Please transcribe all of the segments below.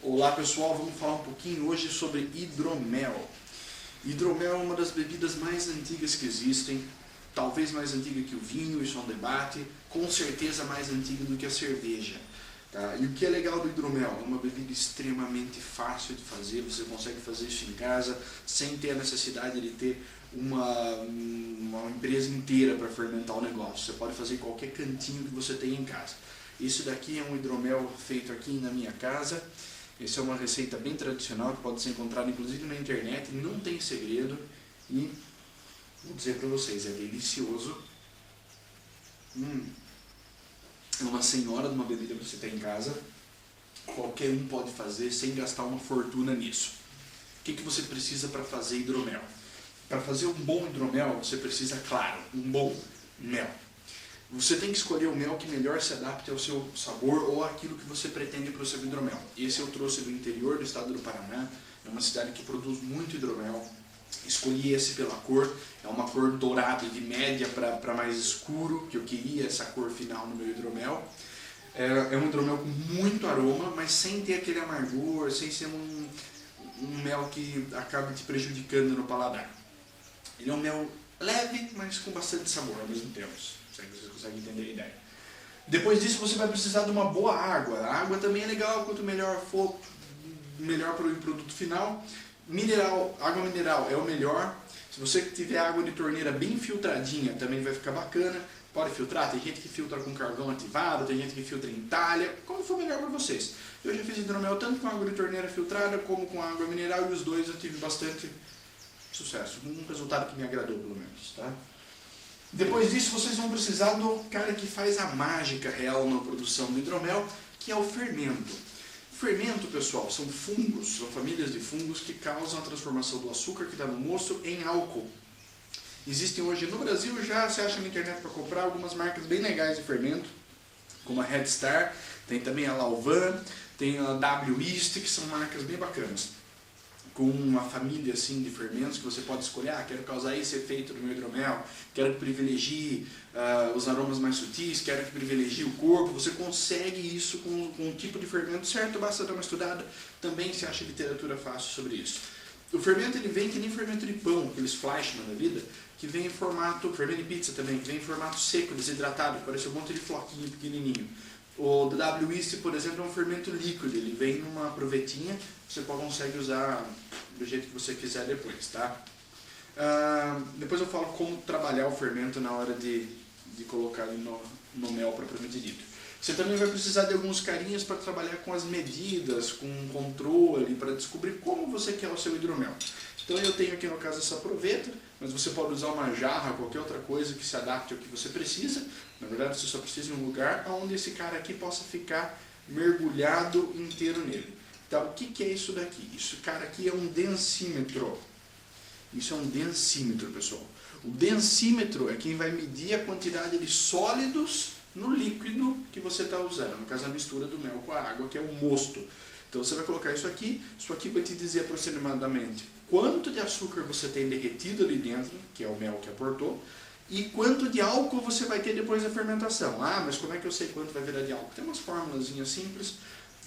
Olá pessoal, vamos falar um pouquinho hoje sobre hidromel. Hidromel é uma das bebidas mais antigas que existem, talvez mais antiga que o vinho, isso é um debate, com certeza mais antiga do que a cerveja. Tá? E o que é legal do hidromel? É uma bebida extremamente fácil de fazer, você consegue fazer isso em casa sem ter a necessidade de ter uma empresa inteira para fermentar o negócio. Você pode fazer em qualquer cantinho que você tenha em casa. Isso daqui é um hidromel feito aqui na minha casa. Essa é uma receita bem tradicional que pode ser encontrada inclusive na internet, não tem segredo e vou dizer para vocês, é delicioso. É uma senhora de uma bebida que você tem em casa, qualquer um pode fazer sem gastar uma fortuna nisso. O que você precisa para fazer hidromel? Para fazer um bom hidromel você precisa, claro, um bom mel. Você tem que escolher o mel que melhor se adapte ao seu sabor ou àquilo que você pretende para o seu hidromel. Esse eu trouxe do interior do estado do Paraná, é uma cidade que produz muito hidromel. Escolhi esse pela cor, é uma cor dourada de média para mais escuro, que eu queria essa cor final no meu hidromel. É um hidromel com muito aroma, mas sem ter aquele amargor, sem ser um mel que acabe te prejudicando no paladar. Ele é um mel leve, mas com bastante sabor ao mesmo tempo. Vocês conseguem entender a ideia. Depois disso você vai precisar de uma boa água. A água também é legal, quanto melhor for, melhor para o produto final. Água mineral é o melhor. Se você tiver água de torneira bem filtradinha, também vai ficar bacana. Pode filtrar, tem gente que filtra com carvão ativado, tem gente que filtra em talha, como for melhor para vocês. Eu já fiz hidromel tanto com água de torneira filtrada como com água mineral e os dois eu tive bastante sucesso. Um resultado que me agradou pelo menos, tá? Depois disso vocês vão precisar do cara que faz a mágica real na produção do hidromel, que é o fermento. Fermento, pessoal, são fungos, são famílias de fungos que causam a transformação do açúcar que está no mosto em álcool. Existem hoje no Brasil, já se acha na internet para comprar algumas marcas bem legais de fermento, como a Red Star, tem também a Lauvan, tem a W-East, que são marcas bem bacanas. Com uma família assim de fermentos que você pode escolher, quero causar esse efeito no meu hidromel, quero que privilegie os aromas mais sutis, quero que privilegie o corpo. Você consegue isso com um tipo de fermento certo, basta dar uma estudada, também se acha literatura fácil sobre isso. O fermento ele vem que nem fermento de pão, aqueles Fleischmann da vida, que vem em formato, fermento de pizza também, que vem em formato seco, desidratado, que parece um monte de floquinho pequenininho. O W-East, por exemplo, é um fermento líquido, ele vem numa provetinha, você consegue usar do jeito que você quiser depois, tá? Depois eu falo como trabalhar o fermento na hora de colocar ele no mel propriamente dito. Você também vai precisar de alguns carinhas para trabalhar com as medidas, com controle, para descobrir como você quer o seu hidromel. Então eu tenho aqui no caso essa proveta, mas você pode usar uma jarra, qualquer outra coisa que se adapte ao que você precisa. Na verdade você só precisa de um lugar onde esse cara aqui possa ficar mergulhado inteiro nele. Então o que é isso daqui? Esse cara aqui é um densímetro. Isso é um densímetro, pessoal. O densímetro é quem vai medir a quantidade de sólidos no líquido que você está usando. No caso a mistura do mel com a água, que é o mosto. Então você vai colocar isso aqui vai te dizer aproximadamente quanto de açúcar você tem derretido ali dentro, que é o mel que aportou, e quanto de álcool você vai ter depois da fermentação. Mas como é que eu sei quanto vai virar de álcool? Tem umas formulazinhas simples,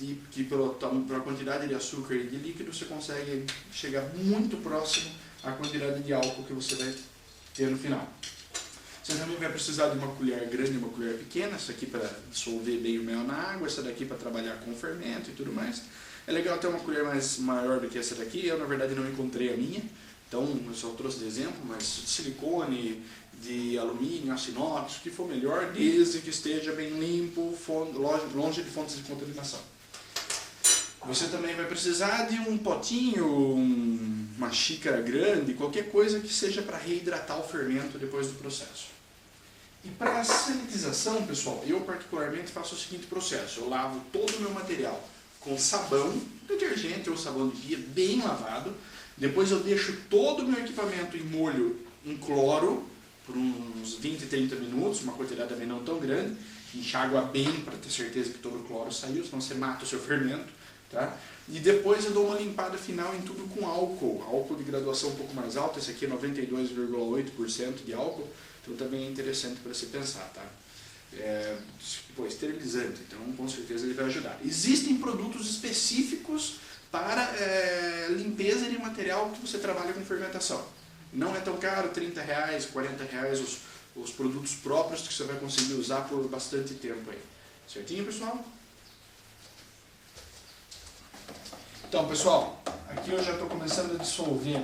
e que pela quantidade de açúcar e de líquido você consegue chegar muito próximo à quantidade de álcool que você vai ter no final. Você também vai precisar de uma colher grande e uma colher pequena, essa aqui para dissolver bem o mel na água, essa daqui para trabalhar com o fermento e tudo mais. É legal ter uma colher maior do que essa daqui, eu na verdade não encontrei a minha, então eu só trouxe de exemplo, mas de silicone, de alumínio, aço inox, o que for melhor, desde que esteja bem limpo, longe de fontes de contaminação. Você também vai precisar de um potinho, uma xícara grande, qualquer coisa que seja para reidratar o fermento depois do processo. E para a sanitização, pessoal, eu particularmente faço o seguinte processo: eu lavo todo o meu material com sabão, detergente ou sabão de pia, bem lavado. Depois eu deixo todo o meu equipamento em molho em cloro por uns 20, 30 minutos, uma quantidade também não tão grande. Enxágua bem para ter certeza que todo o cloro saiu, senão você mata o seu fermento. Tá? E depois eu dou uma limpada final em tudo com álcool de graduação um pouco mais alta, esse aqui é 92,8% de álcool, então também é interessante para se pensar. Tá? esterilizante, então com certeza ele vai ajudar. Existem produtos específicos para limpeza de material que você trabalha com fermentação. Não é tão caro, R$30, R$40 os produtos próprios que você vai conseguir usar por bastante tempo aí. Certinho, pessoal? Então, pessoal, aqui eu já estou começando a dissolver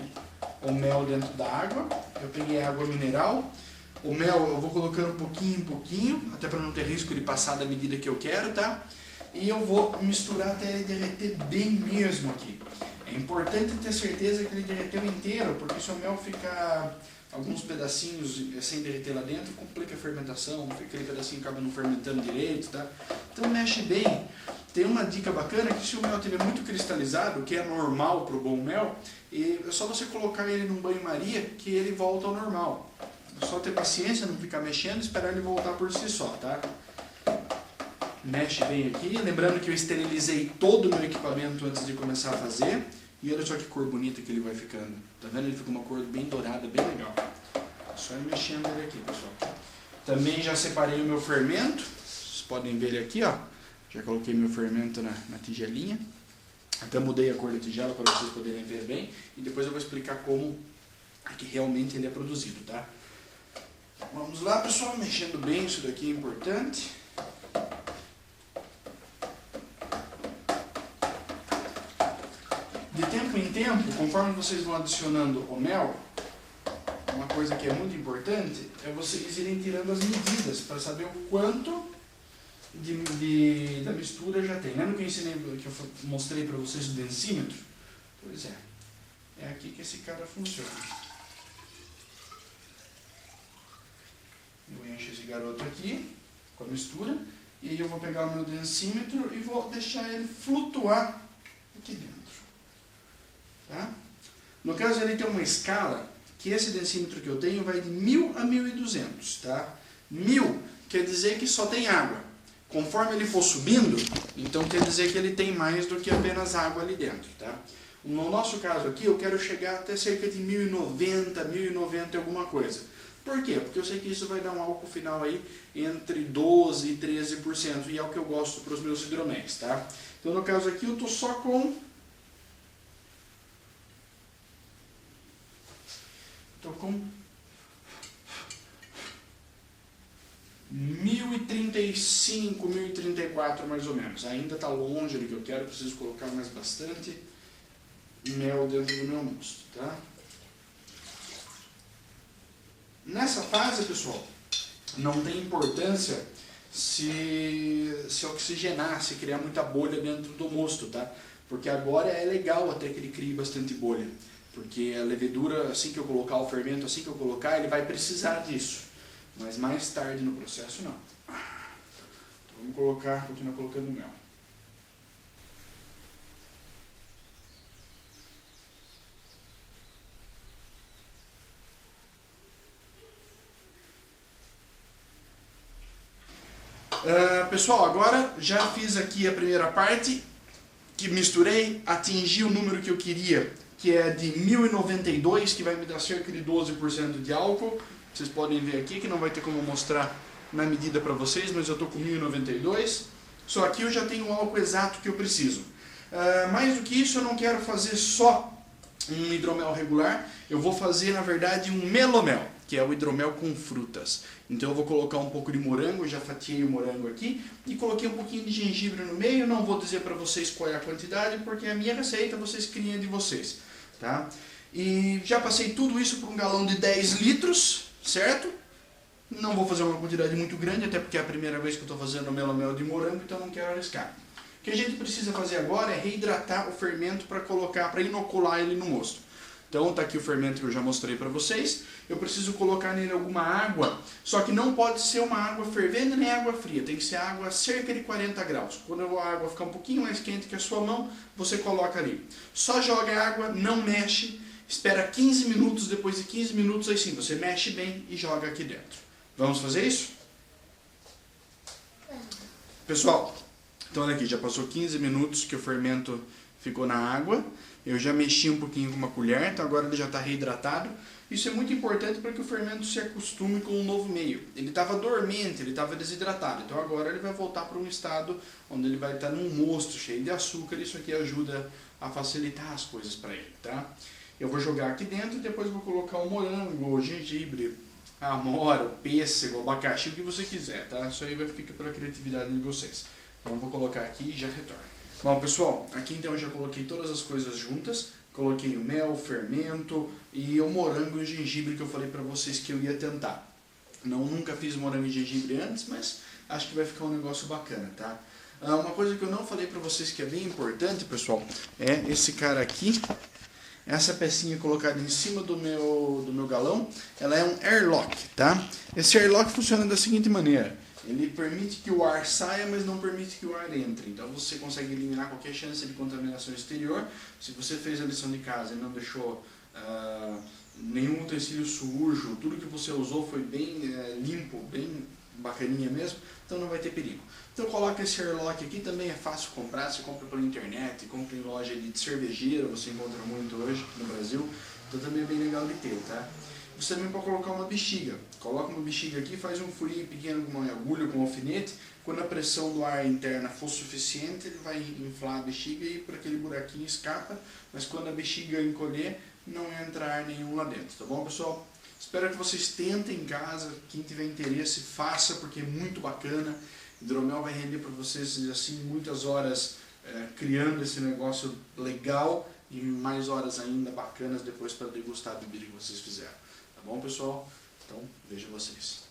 o mel dentro da água. Eu peguei água mineral. O mel eu vou colocando pouquinho em pouquinho, até para não ter risco de passar da medida que eu quero, tá? E eu vou misturar até ele derreter bem mesmo aqui. É importante ter certeza que ele derreteu inteiro, porque se o mel ficar alguns pedacinhos sem derreter lá dentro, complica a fermentação, aquele pedacinho acaba não fermentando direito, tá? Então mexe bem. Tem uma dica bacana que se o mel estiver muito cristalizado, que é normal para o bom mel, é só você colocar ele num banho-maria que ele volta ao normal. É só ter paciência, não ficar mexendo e esperar ele voltar por si só, tá? Mexe bem aqui, lembrando que eu esterilizei todo o meu equipamento antes de começar a fazer. E olha só que cor bonita que ele vai ficando. Tá vendo? Ele fica uma cor bem dourada, bem legal. Só ir mexendo ele aqui, pessoal. Também já separei o meu fermento. Vocês podem ver ele aqui, ó. Já coloquei meu fermento na tigelinha. Até mudei a cor da tigela para vocês poderem ver bem. E depois eu vou explicar como é que realmente ele é produzido, tá? Vamos lá, pessoal. Mexendo bem, isso daqui é importante. De tempo em tempo, conforme vocês vão adicionando o mel, uma coisa que é muito importante é vocês irem tirando as medidas para saber o quanto da mistura já tem. Lembra que eu mostrei para vocês o densímetro? Pois é aqui que esse cara funciona. Eu encho esse garoto aqui com a mistura e aí eu vou pegar o meu densímetro e vou deixar ele flutuar aqui dentro. Tá? No caso ele tem uma escala que esse densímetro que eu tenho vai de 1000 a 1200, tá? 1000 quer dizer que só tem água. Conforme ele for subindo, então quer dizer que ele tem mais do que apenas água ali dentro, tá? No nosso caso aqui eu quero chegar até cerca de 1090, 1090 e alguma coisa. Por quê? Porque eu sei que isso vai dar um álcool final aí entre 12% e 13%, e é o que eu gosto para os meus hidroméis, tá? Então no caso aqui eu estou só com 1035, 1034 mais ou menos. Ainda está longe do que eu quero, preciso colocar mais bastante mel dentro do meu mosto, tá? Nessa fase, pessoal, não tem importância se oxigenar, se criar muita bolha dentro do mosto, tá? Porque agora é legal até que ele crie bastante bolha. Porque a levedura, assim que eu colocar o fermento, assim que eu colocar, ele vai precisar disso. Mas mais tarde no processo, não. Então vamos continuar colocando mel. Pessoal, agora já fiz aqui a primeira parte, que misturei, atingi o número que eu queria, que é de 1092, que vai me dar cerca de 12% de álcool. Vocês podem ver aqui que não vai ter como mostrar na medida para vocês, mas eu estou com 1092. Só aqui eu já tenho o álcool exato que eu preciso. Mais do que isso, eu não quero fazer só um hidromel regular, eu vou fazer na verdade um melomel, que é o hidromel com frutas. Então eu vou colocar um pouco de morango, já fatiei o morango aqui, e coloquei um pouquinho de gengibre no meio. Não vou dizer para vocês qual é a quantidade, porque é a minha receita, vocês criem de vocês. Tá? E já passei tudo isso por um galão de 10 litros, certo? Não vou fazer uma quantidade muito grande, até porque é a primeira vez que eu estou fazendo melomel de morango, então não quero arriscar. O que a gente precisa fazer agora é reidratar o fermento para inocular ele no mosto. Então está aqui o fermento que eu já mostrei para vocês. Eu preciso colocar nele alguma água, só que não pode ser uma água fervendo nem água fria, tem que ser água a cerca de 40 graus. Quando a água ficar um pouquinho mais quente que a sua mão, você coloca ali. Só joga a água, não mexe, espera 15 minutos, depois de 15 minutos aí sim, você mexe bem e joga aqui dentro. Vamos fazer isso? Pessoal, então olha aqui, já passou 15 minutos que o fermento ficou na água, eu já mexi um pouquinho com uma colher, então agora ele já está reidratado. Isso é muito importante para que o fermento se acostume com o novo meio. Ele estava dormente, ele estava desidratado, então agora ele vai voltar para um estado onde ele vai estar num mosto cheio de açúcar. Isso aqui ajuda a facilitar as coisas para ele, tá? Eu vou jogar aqui dentro e depois vou colocar o morango, o gengibre, a amora, o pêssego, o abacaxi, o que você quiser, tá? Isso aí vai ficar pela criatividade de vocês. Então eu vou colocar aqui e já retorno. Bom, pessoal, aqui então eu já coloquei todas as coisas juntas. Coloquei o mel, o fermento e o morango e o gengibre que eu falei pra vocês que eu ia tentar. Nunca fiz morango e gengibre antes, mas acho que vai ficar um negócio bacana, tá? Uma coisa que eu não falei pra vocês que é bem importante, pessoal, é esse cara aqui. Essa pecinha colocada em cima do meu galão, ela é um airlock, tá? Esse airlock funciona da seguinte maneira. Ele permite que o ar saia, mas não permite que o ar entre. Então você consegue eliminar qualquer chance de contaminação exterior. Se você fez a lição de casa e não deixou nenhum utensílio sujo, tudo que você usou foi bem limpo, bem bacaninha mesmo, então não vai ter perigo. Então coloca esse airlock aqui, também é fácil comprar, você compra pela internet, compra em loja de cervejeira, você encontra muito hoje no Brasil, então também é bem legal de ter, tá? Você também pode colocar uma bexiga. Coloca uma bexiga aqui, faz um furinho pequeno com uma agulha, com um alfinete. Quando a pressão do ar interna for suficiente, ele vai inflar a bexiga e por aquele buraquinho escapa. Mas quando a bexiga encolher, não entra ar nenhum lá dentro. Tá bom, pessoal? Espero que vocês tentem em casa. Quem tiver interesse, faça, porque é muito bacana. Hidromel vai render para vocês assim muitas horas criando esse negócio legal e mais horas ainda bacanas depois para degustar a bebida que vocês fizeram. Tá bom, pessoal? Então, vejo vocês.